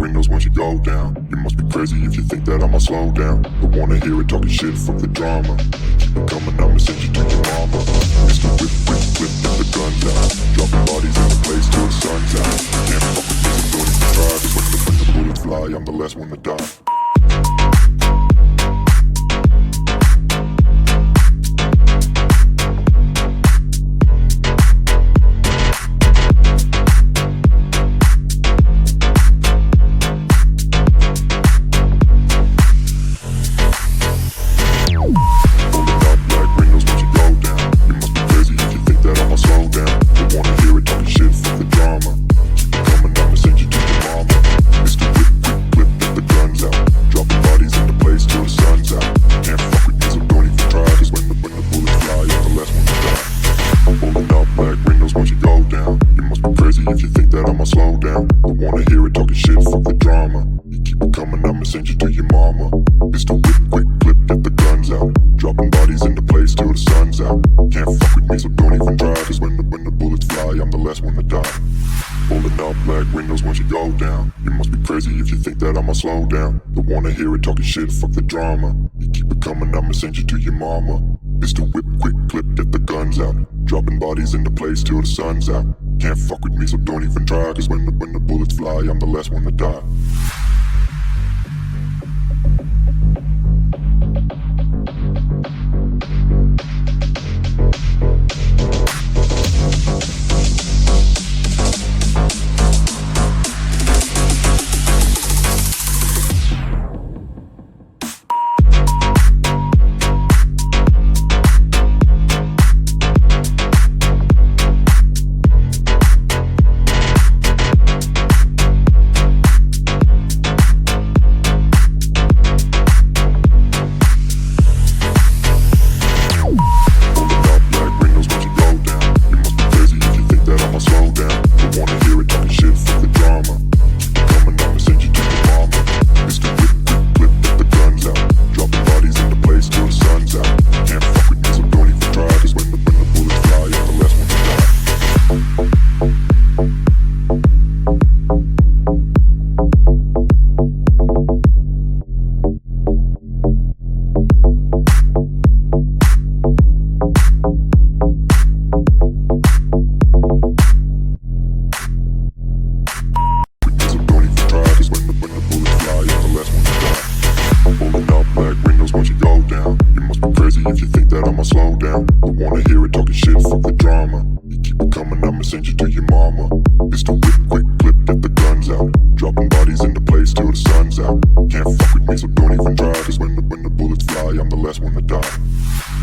windows once you go down. You must be crazy if you think that I'ma slow down. Don't wanna hear it talking shit, fuck the drama. Keep it coming, I'ma send you to your mama. Mr. Whip, whip, whip, get the guns out. Dropping bodies in the place till the sun's out. Can't fuck with me, so don't even try. Cause when the bullets fly, I'm the last one to die. If you think that I'ma slow down, don't wanna hear it talking shit, fuck the drama. You keep it coming, I'ma send you to your mama. Mr. Whip, quick clip, get the guns out. Dropping bodies into place till the sun's out. Can't fuck with me, so don't even try. Cause when the bullets fly, I'm the last one to die. Holding up black windows once you go down. You must be crazy if you think that I'ma slow down. Don't wanna hear it talking shit, fuck the drama. You keep it coming, I'ma send you to your mama. Mr. Whip, quick clip, get the guns out. Dropping bodies into place till the sun's out. Can't fuck with me, so don't even try. Cause when the bullets fly, I'm the last one to die. If you think that I'ma slow down, don't wanna hear it talking shit, fuck the drama. You keep it coming, I'ma send you to your mama. Mr. Whip, quick clip, get the guns out. Dropping bodies into place till the sun's out. Can't fuck with me, so don't even try. Cause when the bullets fly, I'm the last one to die.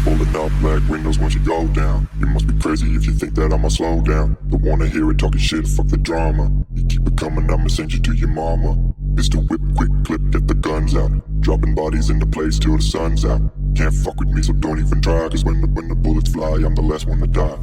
Holding up black windows once you go down. You must be crazy if you think that I'ma slow down. Don't wanna hear it talking shit, fuck the drama. You keep it coming, I'ma send you to your mama. Mr. Whip, quick clip, get the guns out. Dropping bodies into place till the sun's out. Can't fuck with me, so don't even try. Cause when the bullets fly, I'm the last one to die.